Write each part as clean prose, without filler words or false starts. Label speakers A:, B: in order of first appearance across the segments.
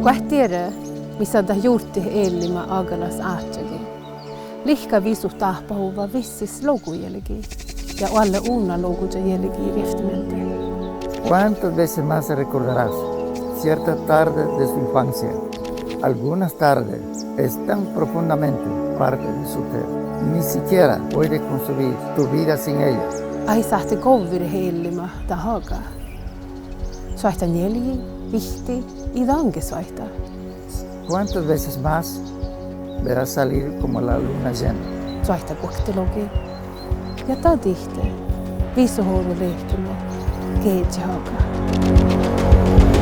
A: Kuahtiere, missä juurti elämä agalas aatjagi. Lihka visu tahpahuva vissis logujelegi ja alle una loguja jelegi riftimente.
B: ¿Cuántas veces más recordarás cierta tarde de su infancia? Algunas tardes es tan profundamente parte de su ser. Ni siquiera puedes concebir tu vida sin ella.
A: Ai sahti kovviri elämä tahaga. Soita jelegi, vihti, idange soita.
B: ¿Cuántas veces más verás salir como la luna llena?
A: Soita kuhtilogi. Ja tadihte, visuhoru lehtimo, keitjahaga.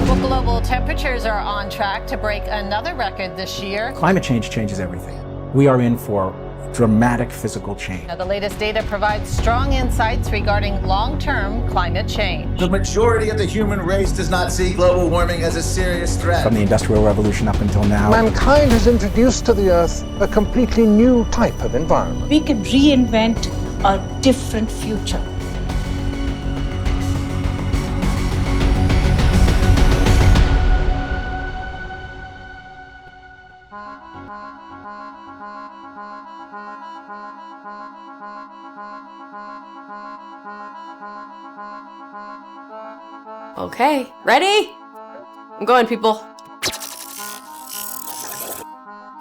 C: Well, global temperatures are on track to break another record this year.
D: Climate change changes everything. We are in for dramatic physical change.
C: Now, the latest data provides strong insights regarding long-term climate change.
E: The majority of the human race does not see global warming as a serious threat.
D: From the Industrial Revolution up until now,
F: mankind has introduced to the Earth a completely new type of environment.
G: We could reinvent a different future.
H: Okay, ready? I'm going, people.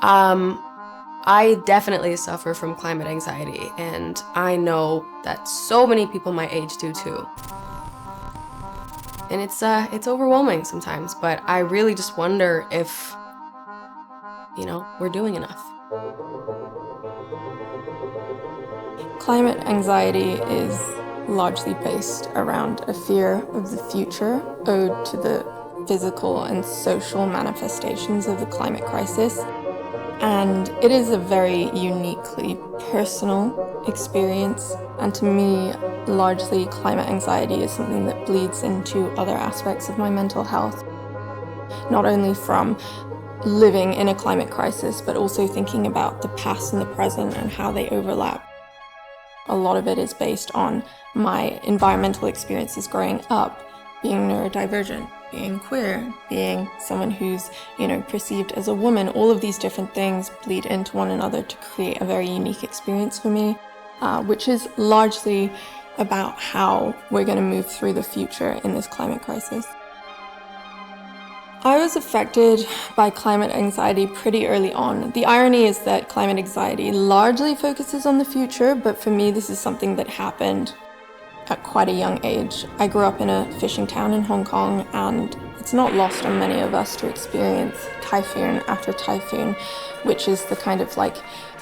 H: I definitely suffer from climate anxiety, and I know that so many people my age do too. And it's overwhelming sometimes, but I really just wonder if, we're doing enough.
I: Climate anxiety is largely based around a fear of the future owed to the physical and social manifestations of the climate crisis. And it is a very uniquely personal experience. And to me, largely climate anxiety is something that bleeds into other aspects of my mental health. Not only from living in a climate crisis, but also thinking about the past and the present and how they overlap. A lot of it is based on my environmental experiences growing up, being neurodivergent, being queer, being someone who's, perceived as a woman. All of these different things bleed into one another to create a very unique experience for me, which is largely about how we're going to move through the future in this climate crisis. I was affected by climate anxiety pretty early on. The irony is that climate anxiety largely focuses on the future, but for me, this is something that happened at quite a young age. I grew up in a fishing town in Hong Kong, and it's not lost on many of us to experience typhoon after typhoon, which is the kind of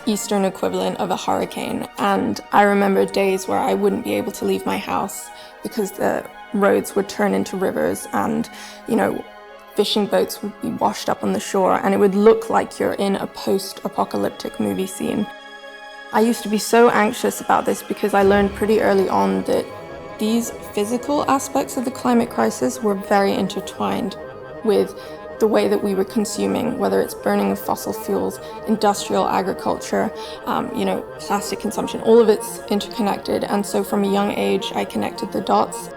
I: Eastern equivalent of a hurricane. And I remember days where I wouldn't be able to leave my house because the roads would turn into rivers and, fishing boats would be washed up on the shore, and it would look like you're in a post-apocalyptic movie scene. I used to be so anxious about this because I learned pretty early on that these physical aspects of the climate crisis were very intertwined with the way that we were consuming, whether it's burning of fossil fuels, industrial agriculture, plastic consumption, all of it's interconnected. And so from a young age, I connected the dots.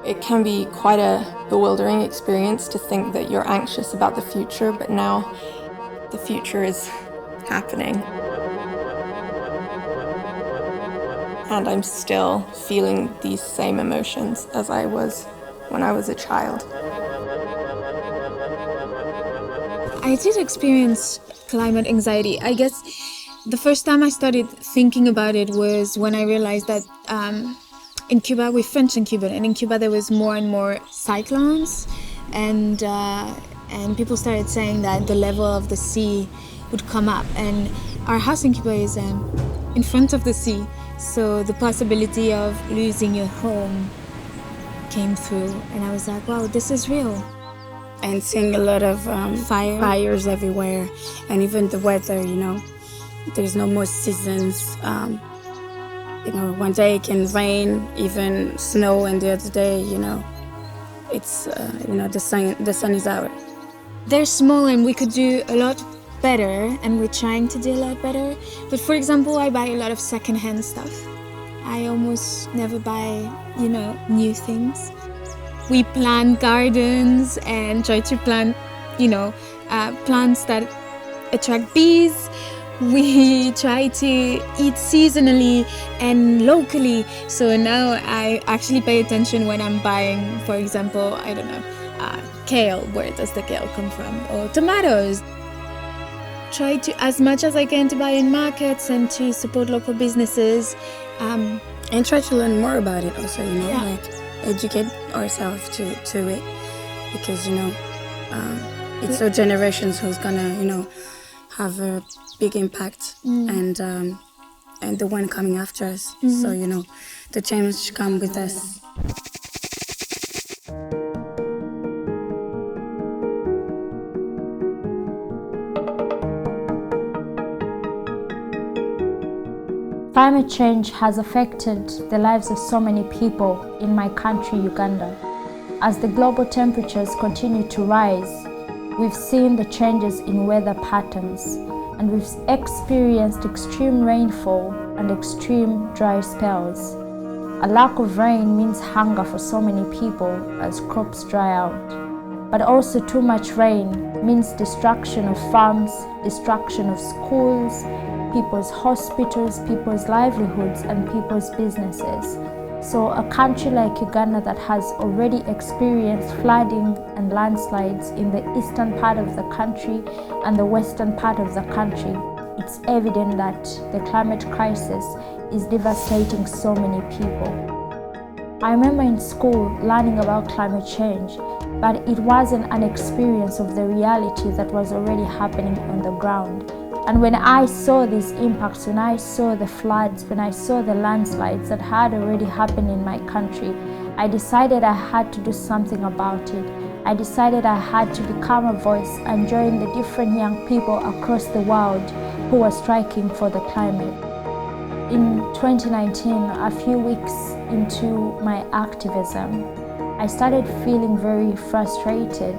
I: It can be quite a bewildering experience to think that you're anxious about the future, but now the future is happening. And I'm still feeling these same emotions as I was when I was a child.
J: I did experience climate anxiety. I guess the first time I started thinking about it was when I realized that in Cuba, we're French in Cuba, and in Cuba there was more and more cyclones, and people started saying that the level of the sea would come up, and our house in Cuba is in front of the sea, so the possibility of losing your home came through, and I was like, wow, this is real.
K: And seeing a lot of fires everywhere, and even the weather, there's no more seasons. One day it can rain, even snow, and the other day, it's, the sun is out.
J: They're small and we could do a lot better, and we're trying to do a lot better. But for example, I buy a lot of secondhand stuff. I almost never buy, new things. We plant gardens and try to plant plants that attract bees. We try to eat seasonally and locally. So now I actually pay attention when I'm buying, for example, kale. Where does the kale come from? Or tomatoes. Try to, as much as I can, to buy in markets and to support local businesses.
K: And try to learn more about it also, educate ourselves to it. Because, it's our generations who's gonna, have a big impact and the one coming after us. So, the change should come with us.
L: Climate change has affected the lives of so many people in my country, Uganda. As the global temperatures continue to rise, we've seen the changes in weather patterns, and we've experienced extreme rainfall and extreme dry spells. A lack of rain means hunger for so many people as crops dry out. But also too much rain means destruction of farms, destruction of schools, people's hospitals, people's livelihoods, and people's businesses. So a country like Uganda that has already experienced flooding and landslides in the eastern part of the country and the western part of the country, it's evident that the climate crisis is devastating so many people. I remember in school learning about climate change, but it wasn't an experience of the reality that was already happening on the ground. And when I saw these impacts, when I saw the floods, when I saw the landslides that had already happened in my country, I decided I had to do something about it. I decided I had to become a voice and join the different young people across the world who were striking for the climate. In 2019, a few weeks into my activism, I started feeling very frustrated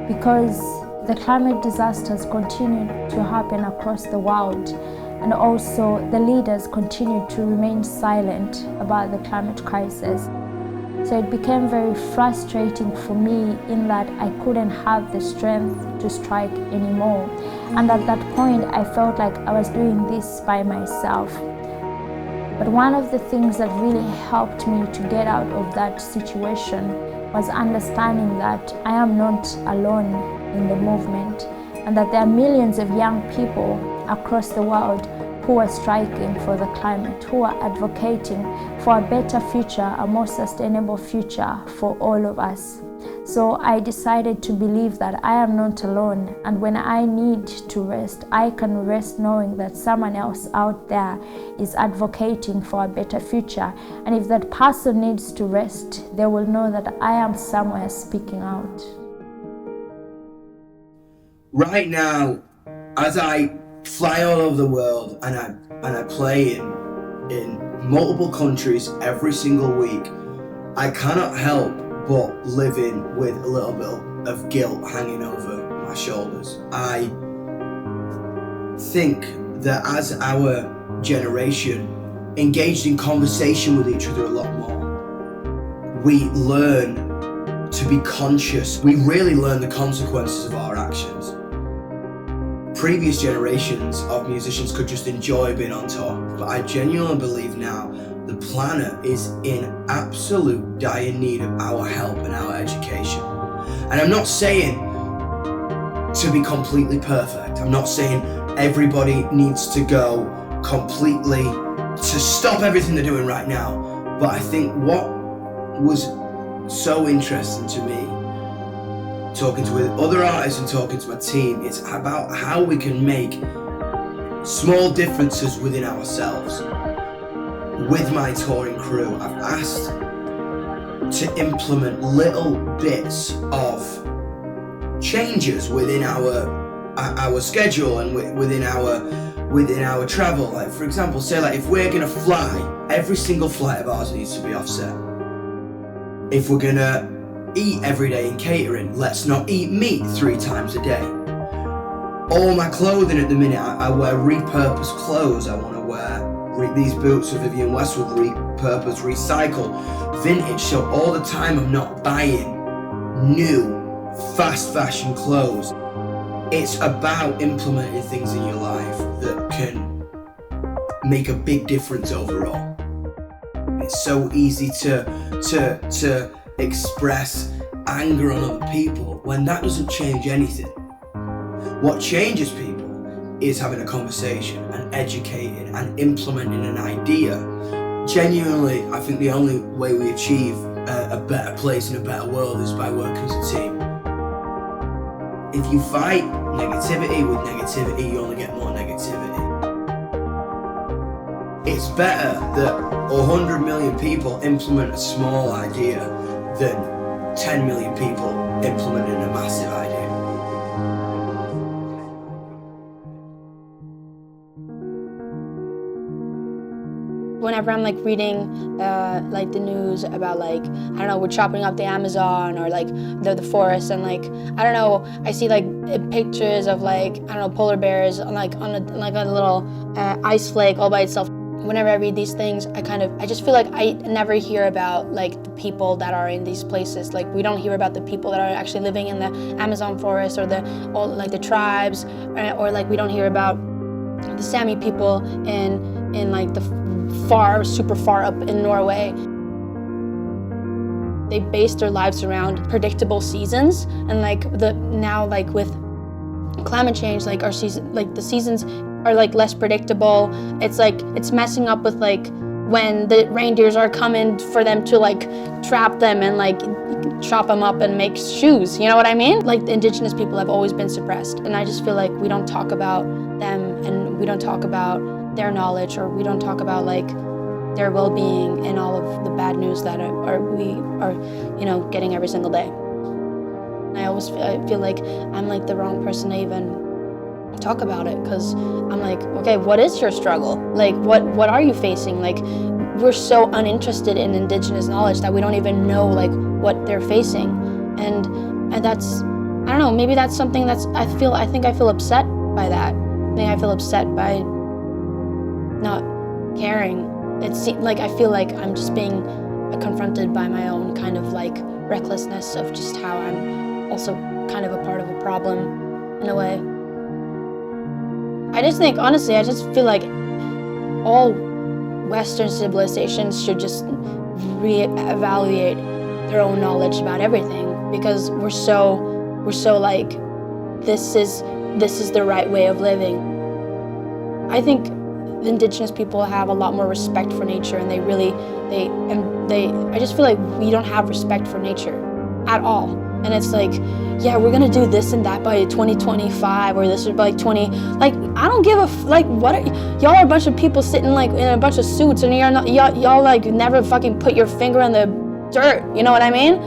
L: because the climate disasters continued to happen across the world, and also the leaders continued to remain silent about the climate crisis. So it became very frustrating for me in that I couldn't have the strength to strike anymore. And at that point, I felt like I was doing this by myself. But one of the things that really helped me to get out of that situation was understanding that I am not alone in the movement, and that there are millions of young people across the world who are striking for the climate, who are advocating for a better future, a more sustainable future for all of us. So I decided to believe that I am not alone, and when I need to rest, I can rest knowing that someone else out there is advocating for a better future. And if that person needs to rest, they will know that I am somewhere speaking out.
M: Right now, as I fly all over the world and I play in multiple countries every single week, I cannot help but living with a little bit of guilt hanging over my shoulders. I think that as our generation engaged in conversation with each other a lot more, we learn to be conscious. We really learn the consequences of our actions. Previous generations of musicians could just enjoy being on tour, but I genuinely believe now the planet is in absolute dire need of our help and our education. And I'm not saying to be completely perfect. I'm not saying everybody needs to go completely to stop everything they're doing right now. But I think what was so interesting to me, talking to other artists and talking to my team, is about how we can make small differences within ourselves. With my touring crew, I've asked to implement little bits of changes within our schedule and within our travel. Like, for example, say like if we're gonna fly, every single flight of ours needs to be offset. If we're gonna eat every day in catering, let's not eat meat 3 times a day. All my clothing at the minute, I wear repurposed clothes. I want to wear these boots of Vivienne Westwood, repurposed, recycled, vintage. So all the time I'm not buying new fast fashion clothes. It's about implementing things in your life that can make a big difference overall. It's so easy to express anger on other people when that doesn't change anything. What changes people is having a conversation and educating and implementing an idea. Genuinely, I think the only way we achieve a better place and a better world is by working as a team. If you fight negativity with negativity, you only get more negativity. It's better that 100 million people implement a small idea than 10 million people implementing a massive idea.
N: Whenever I'm like reading like the news about like, I don't know, we're chopping up the Amazon or like the forest, and like, I don't know, I see like pictures of like, I don't know, polar bears on a little ice flake all by itself. Whenever I read these things, I just feel like I never hear about like the people that are in these places. Like, we don't hear about the people that are actually living in the Amazon forest or the tribes, or like we don't hear about the Sami people in like the super far up in Norway. They base their lives around predictable seasons, and like now with climate change, like our season, like the seasons are like less predictable. It's like it's messing up with like when the reindeers are coming for them to like trap them and like chop them up and make shoes. You know what I mean? Like, the indigenous people have always been suppressed, and I just feel like we don't talk about them, and we don't talk about their knowledge, or we don't talk about like their well-being and all of the bad news that we are getting every single day. I feel like I'm like the wrong person to even talk about it, because I'm like, okay, what is your struggle? Like, what are you facing? Like, we're so uninterested in indigenous knowledge that we don't even know like what they're facing, and that's, I don't know, maybe that's something that's I think I feel upset by that. I feel upset by not caring. It's like I feel like I'm just being confronted by my own kind of like recklessness of just how I'm also kind of a part of a problem in a way. I just think, honestly, I just feel like all Western civilizations should just reevaluate their own knowledge about everything, because we're so like, this is the right way of living. I think the indigenous people have a lot more respect for nature, and I just feel like we don't have respect for nature at all. And it's like, yeah, we're gonna do this and that by 2025, or this is by 20. Like, I don't give y'all are a bunch of people sitting like in a bunch of suits, and y'all like never fucking put your finger in the dirt. You know what I mean?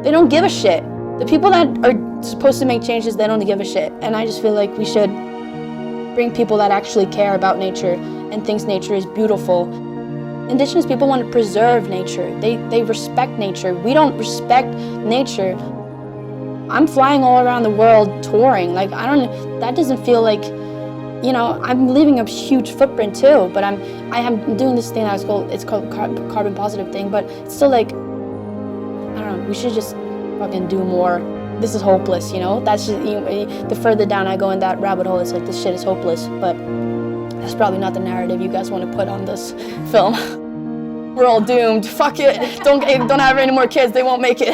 N: They don't give a shit. The people that are supposed to make changes, they don't give a shit. And I just feel like we should bring people that actually care about nature and thinks nature is beautiful. Indigenous people want to preserve nature. They respect nature. We don't respect nature. I'm flying all around the world touring. Like, that doesn't feel like, I'm leaving a huge footprint too, but I am doing this thing it's called carbon positive thing, but it's still like, I don't know, we should just fucking do more. This is hopeless, That's just, the further down I go in that rabbit hole, it's like, this shit is hopeless, but that's probably not the narrative you guys want to put on this film. We're all doomed. Fuck it. Don't have any more kids. They won't make it.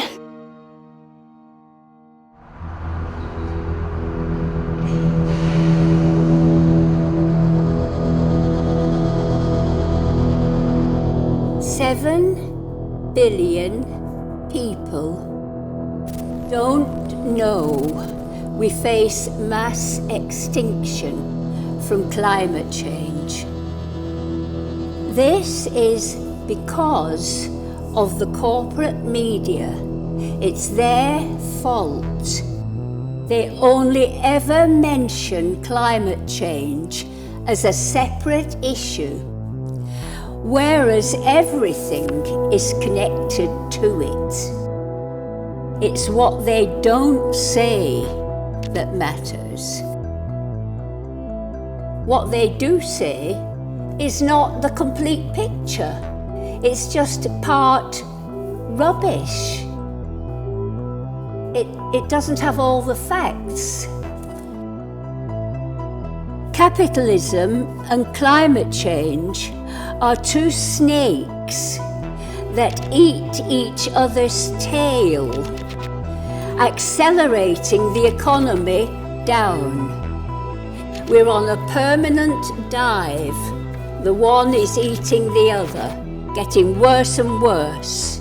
O: $7 billion people don't know we face mass extinction from climate change. This is because of the corporate media. It's their fault. They only ever mention climate change as a separate issue, whereas everything is connected to it. It's what they don't say that matters. What they do say is not the complete picture. It's just part rubbish. it doesn't have all the facts. Capitalism and climate change are two snakes that eat each other's tail, accelerating the economy down. We're on a permanent dive. The one is eating the other, getting worse and worse.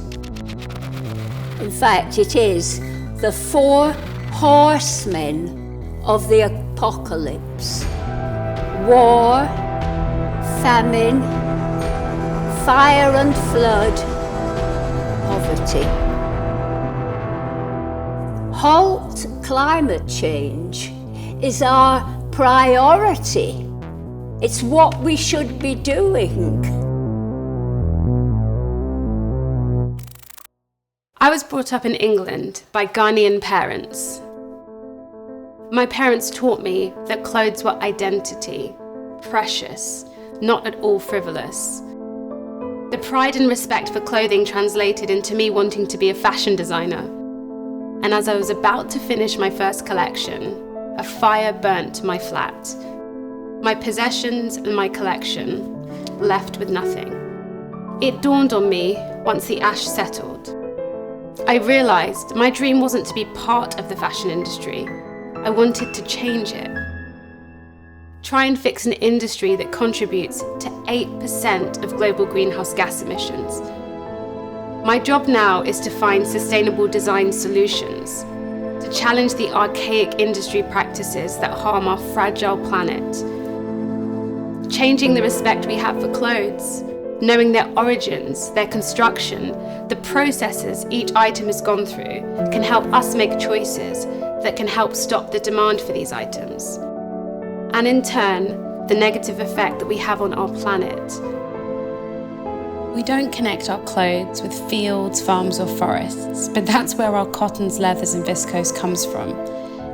O: In fact, it is the 4 horsemen of the apocalypse: war, famine, fire and flood, poverty. Halt climate change is our priority. It's what we should be doing.
H: I was brought up in England by Ghanaian parents. My parents taught me that clothes were identity, precious, not at all frivolous. The pride and respect for clothing translated into me wanting to be a fashion designer. And as I was about to finish my first collection, a fire burnt my flat. My possessions and my collection left with nothing. It dawned on me once the ash settled. I realized my dream wasn't to be part of the fashion industry. I wanted to change it. Try and fix an industry that contributes to 8% of global greenhouse gas emissions. My job now is to find sustainable design solutions, to challenge the archaic industry practices that harm our fragile planet. Changing the respect we have for clothes, knowing their origins, their construction, the processes each item has gone through, can help us make choices that can help stop the demand for these items. And in turn, the negative effect that we have on our planet. We don't connect our clothes with fields, farms or forests, but that's where our cottons, leathers and viscose comes from.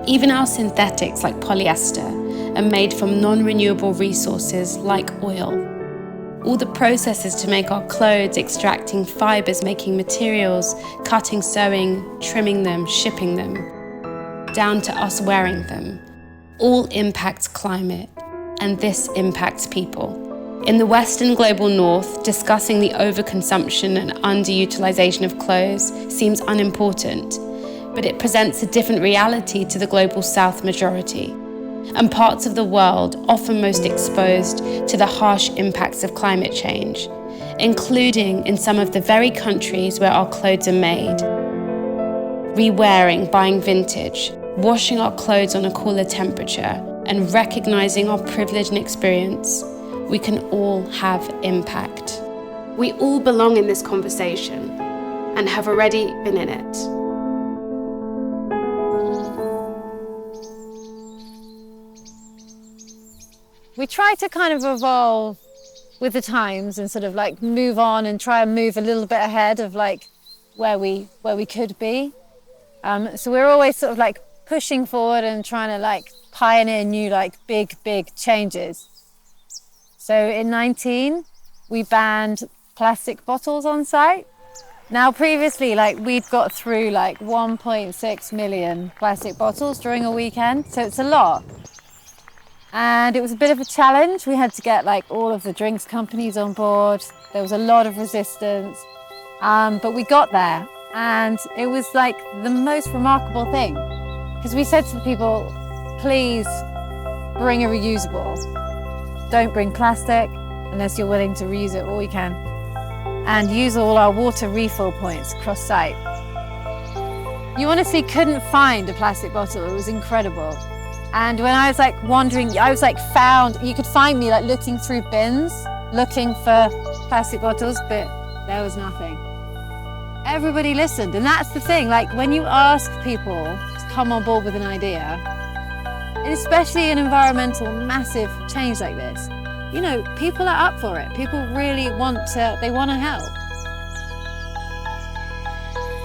H: Even our synthetics like polyester are made from non-renewable resources like oil. All the processes to make our clothes, extracting fibers, making materials, cutting, sewing, trimming them, shipping them, down to us wearing them, all impacts climate, and this impacts people. In the Western global North, discussing the overconsumption and underutilization of clothes seems unimportant, but it presents a different reality to the global South majority, and parts of the world often most exposed to the harsh impacts of climate change, including in some of the very countries where our clothes are made. Rewearing, buying vintage, washing our clothes on a cooler temperature, and recognizing our privilege and experience, we can all have impact. We all belong in this conversation and have already been in it.
P: We try to kind of evolve with the times and sort of like move on and try and move a little bit ahead of like where we could be. So we're always sort of like pushing forward and trying to like pioneer new like big changes. So in 19, we banned plastic bottles on site. Now previously, like we'd got through like 1.6 million plastic bottles during a weekend, so it's a lot. And it was a bit of a challenge. We had to get like all of the drinks companies on board. There was a lot of resistance, but we got there. And it was like the most remarkable thing, because we said to the people, please bring a reusable. Don't bring plastic unless you're willing to reuse it all we can. And use all our water refill points across site. You honestly couldn't find a plastic bottle. It was incredible. And when I was like wandering, I was like you could find me like looking through bins, looking for plastic bottles, but there was nothing. Everybody listened, and that's the thing, like when you ask people to come on board with an idea, and especially an environmental massive change like this, you know, people are up for it. People really want to help.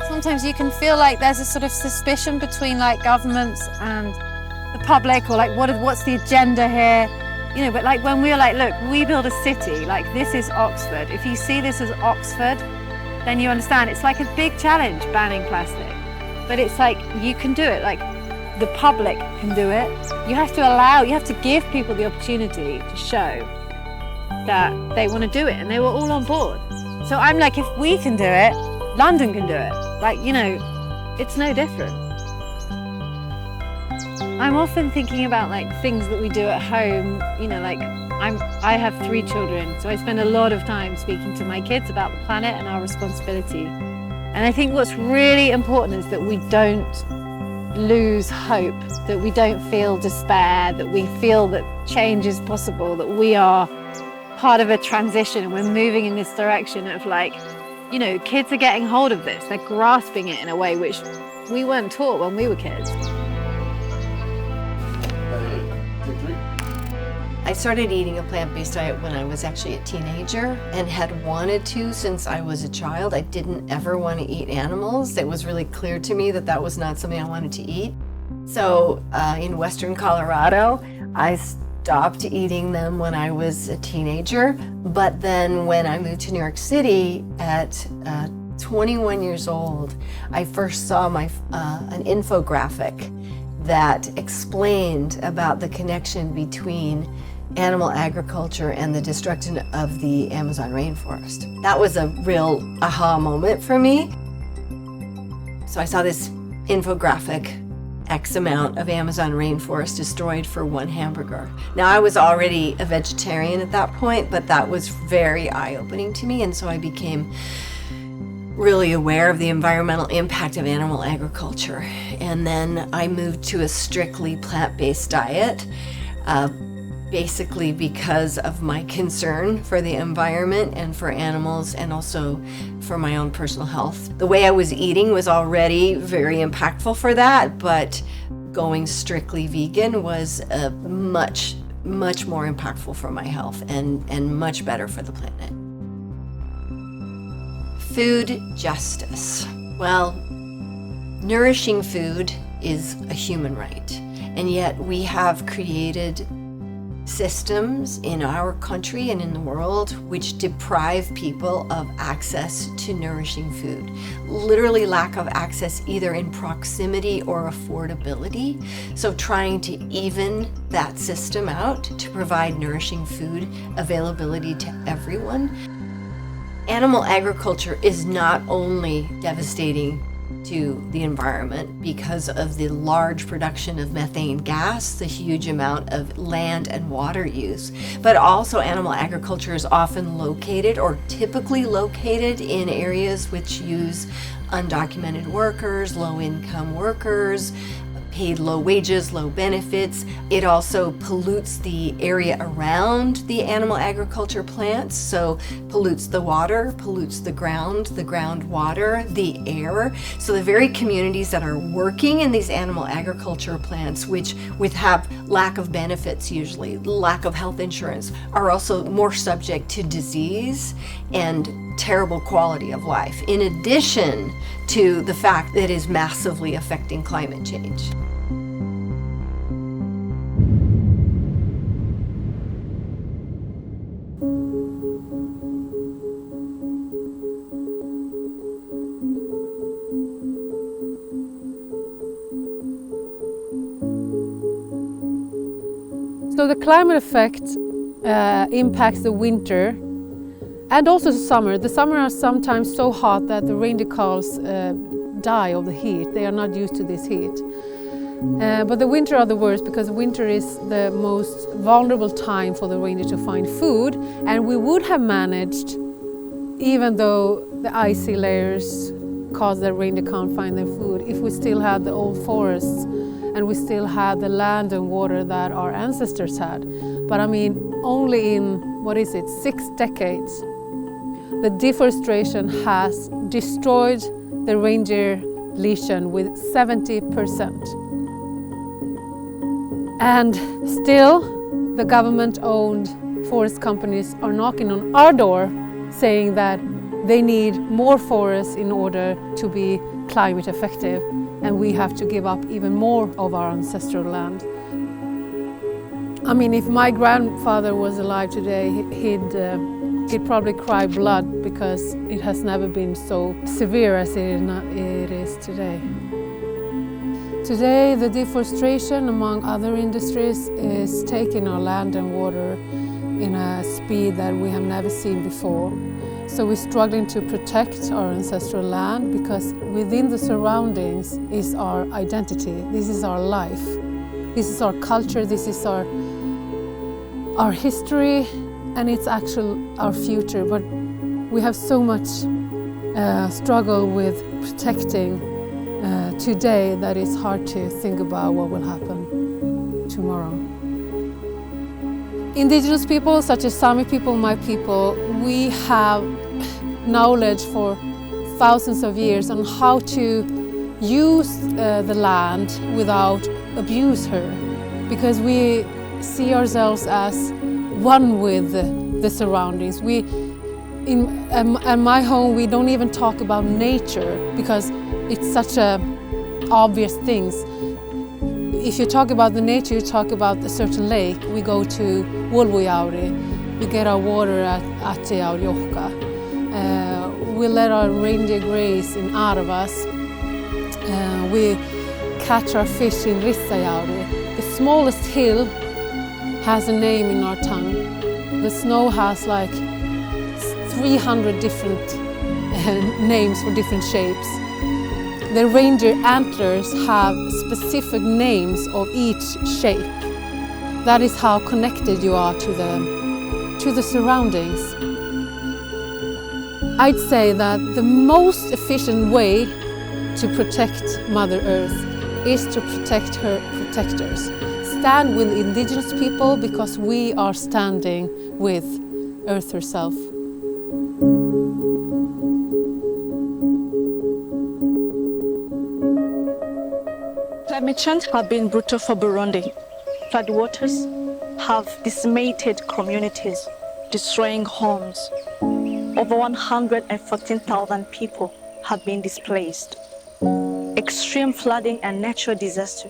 P: Sometimes you can feel like there's a sort of suspicion between like governments and the public, or like what's the agenda here? You know, but like when we were like, look, we build a city, like this is Oxford. If you see this as Oxford, then you understand it's like a big challenge banning plastic. But it's like, you can do it, like the public can do it. You have to give people the opportunity to show that they want to do it, and they were all on board. So I'm like, if we can do it, London can do it. Like, you know, it's no different. I'm often thinking about like things that we do at home, you know, like I have 3 children, so I spend a lot of time speaking to my kids about the planet and our responsibility. And I think what's really important is that we don't lose hope, that we don't feel despair, that we feel that change is possible, that we are part of a transition and we're moving in this direction of like, you know, kids are getting hold of this, they're grasping it in a way which we weren't taught when we were kids.
Q: I started eating a plant-based diet when I was actually a teenager and had wanted to since I was a child. I didn't ever want to eat animals. It was really clear to me that that was not something I wanted to eat. So in Western Colorado, I stopped eating them when I was a teenager. But then when I moved to New York City at 21 years old, I first saw an infographic that explained about the connection between animal agriculture and the destruction of the Amazon rainforest. That was a real aha moment for me. So I saw this infographic, X amount of Amazon rainforest destroyed for 1 hamburger. Now I was already a vegetarian at that point, but that was very eye-opening to me, and so I became really aware of the environmental impact of animal agriculture. And then I moved to a strictly plant-based diet, basically because of my concern for the environment and for animals, and also for my own personal health. The way I was eating was already very impactful for that, but going strictly vegan was much more impactful for my health and much better for the planet. Food justice. Well, nourishing food is a human right, and yet we have created systems in our country and in the world which deprive people of access to nourishing food. Literally lack of access either in proximity or affordability. So trying to even that system out to provide nourishing food availability to everyone. Animal agriculture is not only devastating to the environment because of the large production of methane gas, the huge amount of land and water use, but also animal agriculture is often located or typically located in areas which use undocumented workers, low-income workers, paid low wages, low benefits. It also pollutes the area around the animal agriculture plants, so pollutes the water, pollutes the groundwater, the air. So the very communities that are working in these animal agriculture plants, which have lack of benefits usually, lack of health insurance, are also more subject to disease and terrible quality of life, in addition to the fact that it is massively affecting climate change.
A: So the climate effect impacts the winter and also the summer. The summer are sometimes so hot that the reindeer calves die of the heat. They are not used to this heat. But the winter are the worst, because winter is the most vulnerable time for the reindeer to find food. And we would have managed, even though the icy layers cause the reindeer can't find their food, if we still had the old forests and we still had the land and water that our ancestors had. But I mean, only in, 6 decades, the deforestation has destroyed the reindeer lesion with 70%. And still, the government-owned forest companies are knocking on our door saying that they need more forests in order to be climate effective, and we have to give up even more of our ancestral land. I mean, if my grandfather was alive today, he'd probably cry blood, because it has never been so severe as it is today. Today, the deforestation, among other industries, is taking our land and water in a speed that we have never seen before. So we're struggling to protect our ancestral land because within the surroundings is our identity. This is our life. This is our culture. This is our history, and it's actually our future. But we have so much struggle with protecting today that it's hard to think about what will happen tomorrow. Indigenous people, such as Sami people, my people, we have knowledge for thousands of years on how to use the land without abuse her, because we see ourselves as one with the surroundings. In my home, we don't even talk about nature because it's such a obvious thing. If you talk about the nature, you talk about a certain lake. We go to Wolvojauri, we get our water at Ateaurjohka. We let our reindeer graze in Arvas. We catch our fish in Rissajauri. The smallest hill has a name in our tongue. The snow has like 300 different names for different shapes. The reindeer antlers have specific names of each shape. That is how connected you are to the surroundings. I'd say that the most efficient way to protect Mother Earth is to protect her protectors. Stand with indigenous people because we are standing with Earth herself.
R: Climate change has been brutal for Burundi. Floodwaters have decimated communities, destroying homes. Over 114,000 people have been displaced. Extreme flooding and natural disaster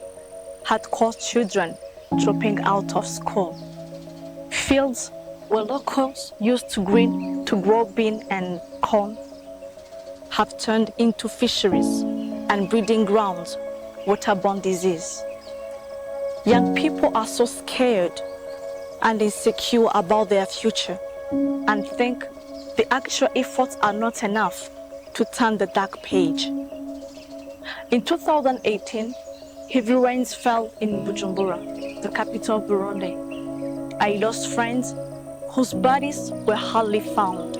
R: had caused children dropping out of school. Fields where locals used to grow bean and corn have turned into fisheries and breeding grounds, waterborne disease. Young people are so scared and insecure about their future and think the actual efforts are not enough to turn the dark page. In 2018, heavy rains fell in Bujumbura, the capital of Burundi. I lost friends whose bodies were hardly found.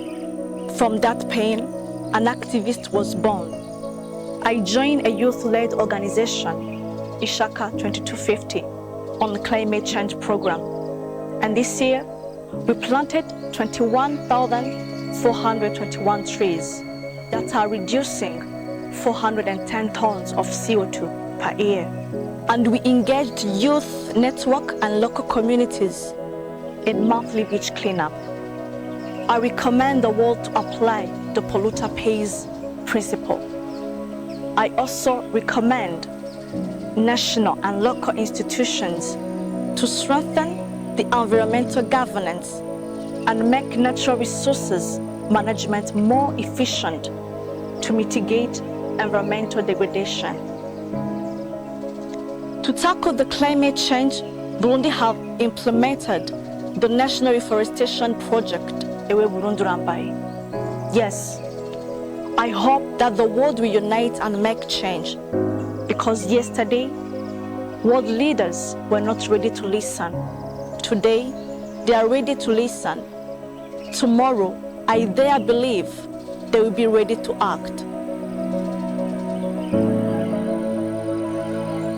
R: From that pain, an activist was born. I joined a youth-led organization, Ishaka 2250, on the climate change program. And this year, we planted 21,421 trees that are reducing 410 tons of CO2 per year. And we engaged youth network and local communities in monthly beach cleanup. I recommend the world to apply the polluter pays principle. I also recommend national and local institutions to strengthen the environmental governance and make natural resources management more efficient to mitigate environmental degradation. To tackle the climate change, Burundi have implemented the National Reforestation Project, Ewe Burundi Rambai. Yes, I hope that the world will unite and make change, because yesterday, world leaders were not ready to listen. Today, they are ready to listen. Tomorrow, I dare believe they will be ready to act.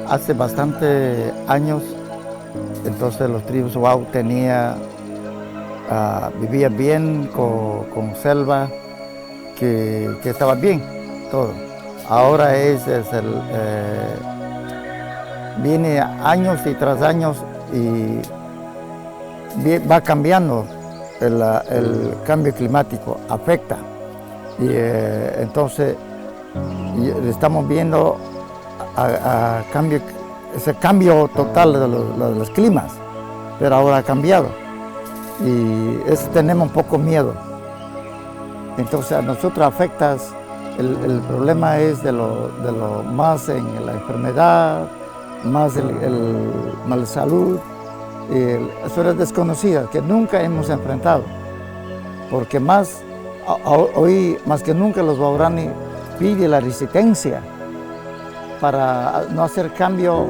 B: Hace bastante años, entonces los tribus Wow vivía bien con selva, que estaba bien todo. Ahora viene años y tras años y va cambiando. El cambio climático afecta y entonces estamos viendo ese cambio total de los climas, pero ahora ha cambiado y tenemos un poco miedo. Entonces a nosotros afecta El problema es de lo más en la enfermedad, más el mal salud, esferas desconocidas que nunca hemos enfrentado. Porque hoy más que nunca los guaraní piden la resistencia para no hacer cambio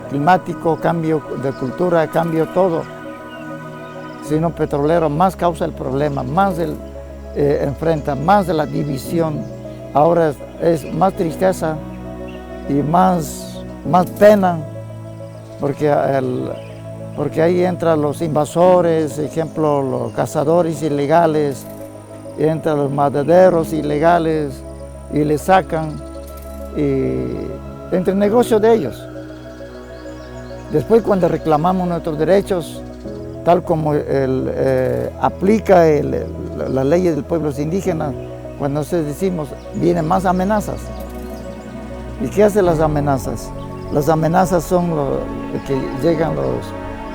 B: climático, cambio de cultura, cambio todo. Sino petrolero más causa el problema, más enfrenta, más de la división. Ahora es más tristeza y más pena, porque ahí entran los invasores, ejemplo, los cazadores ilegales, entran los madereros ilegales y les sacan, y entre el negocio de ellos. Después, cuando reclamamos nuestros derechos, tal como aplica la ley del pueblo indígena, cuando nosotros decimos, vienen más amenazas. ¿Y qué hacen las amenazas? Las amenazas son que llegan los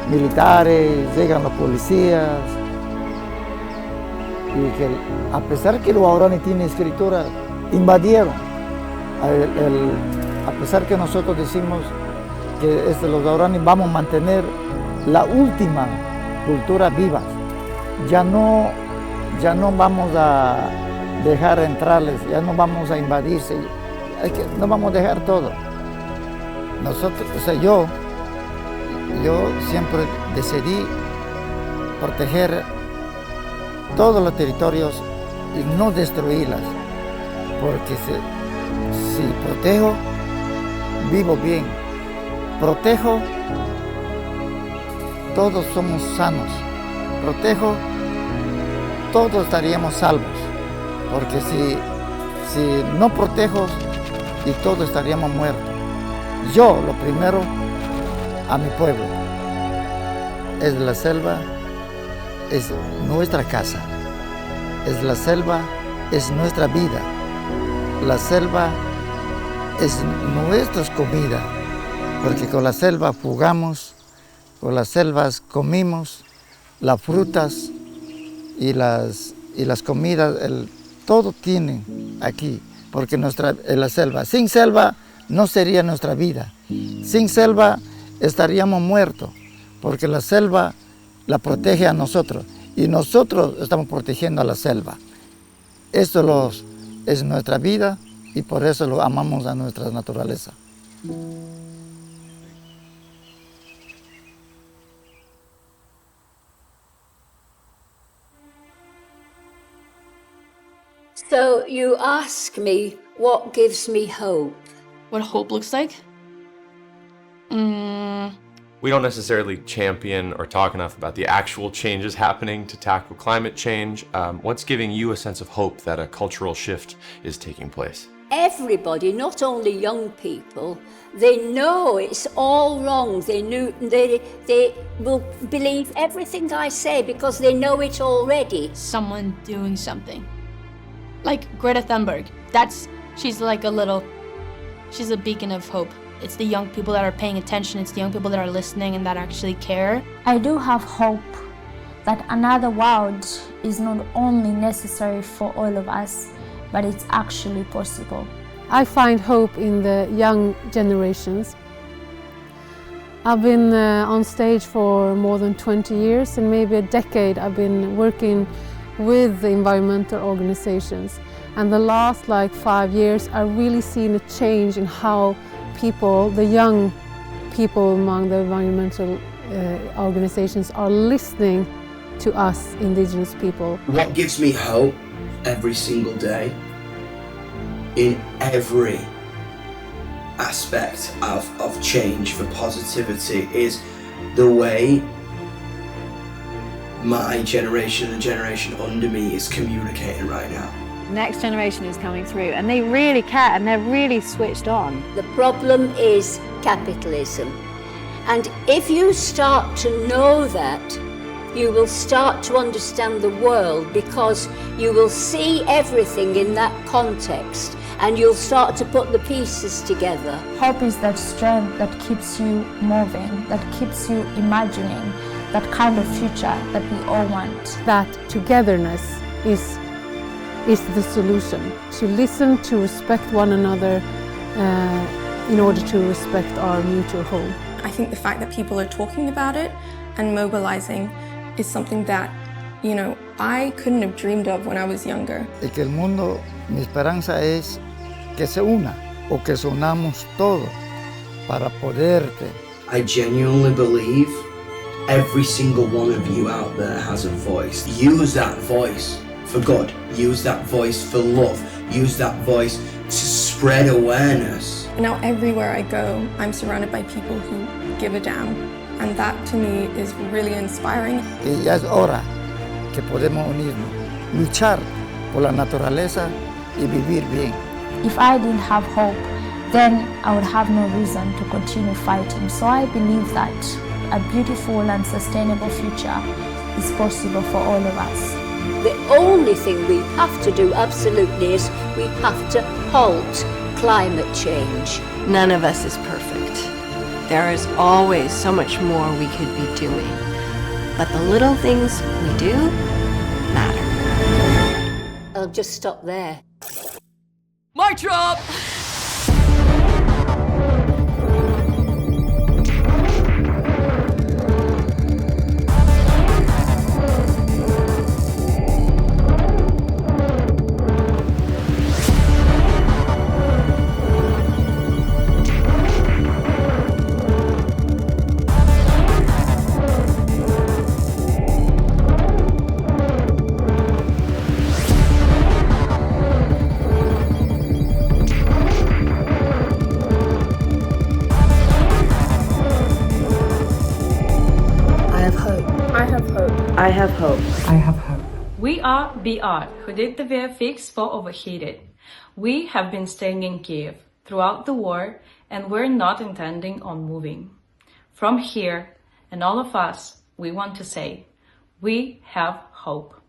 B: militares, llegan los policías, y que a pesar que los guaraní tienen escritura, invadieron. A pesar que nosotros decimos que los guaraní vamos a mantener la última cultura viva, ya no vamos a dejar entrarles, ya no vamos a invadirse, no vamos a dejar todo. Nosotros, yo siempre decidí proteger todos los territorios y no destruirlas, porque si protejo, vivo bien, protejo, todos somos sanos, protejo, todos estaríamos salvos, porque si no protejo, y todos estaríamos muertos. Yo, lo primero, a mi pueblo, es la selva, es nuestra casa, es la selva, es nuestra vida, la selva es nuestra comida, porque con la selva jugamos, con las selvas comimos, las frutas y las comidas, todo tiene aquí, porque la selva, sin selva no sería nuestra vida, sin selva estaríamos muertos, porque la selva la protege a nosotros y nosotros estamos protegiendo a la selva. Esto es nuestra vida y por eso lo amamos a nuestra naturaleza.
O: So you ask me what gives me hope.
I: What hope looks like?
S: We don't necessarily champion or talk enough about the actual changes happening to tackle climate change. What's giving you a sense of hope that a cultural shift is taking place?
O: Everybody, not only young people, they know it's all wrong. They will believe everything I say because they know it already.
I: Someone doing something. Like Greta Thunberg. She's a beacon of hope. It's the young people that are paying attention, it's the young people that are listening and that actually care.
L: I do have hope that another world is not only necessary for all of us, but it's actually possible.
A: I find hope in the young generations. I've been on stage for more than 20 years, and maybe a decade I've been working with the environmental organizations. And the last 5 years I've really seen a change in how people, the young people among the environmental organizations, are listening to us indigenous people.
M: What gives me hope every single day, in every aspect of change for positivity, is the way my generation and the generation under me is communicating right now.
P: Next generation is coming through and they really care and they're really switched on.
O: The problem is capitalism. And if you start to know that, you will start to understand the world, because you will see everything in that context and you'll start to put the pieces together.
L: Hope is that strength that keeps you moving, that keeps you imagining that kind of future that we all want.
A: That togetherness is is the solution. To listen, to respect one another in order to respect our mutual whole.
I: I think the fact that people are talking about it and mobilizing is something that, you know, I couldn't have dreamed of when I was younger.
B: Y que el mundo, mi esperanza es que se una o que se unamos todos para poderte.
M: I genuinely believe every single one of you out there has a voice. Use that voice for good. Use that voice for love. Use that voice to spread awareness.
I: Now everywhere I go, I'm surrounded by people who give a damn. And that to me is really inspiring.
B: Que ya es hora que podemos unirnos, luchar por la naturaleza y vivir bien.
L: If I didn't have hope, then I would have no reason to continue fighting. So I believe that a beautiful and sustainable future is possible for all of us.
O: The only thing we have to do absolutely is we have to halt climate change.
Q: None of us is perfect. There is always so much more we could be doing. But the little things we do matter.
O: I'll just stop there.
T: Mic drop!
U: I have hope.
V: I have hope.
W: We are Baird, who did the VFX for Overheated. We have been staying in Kiev throughout the war, and we're not intending on moving. From here, and all of us, we want to say, we have hope.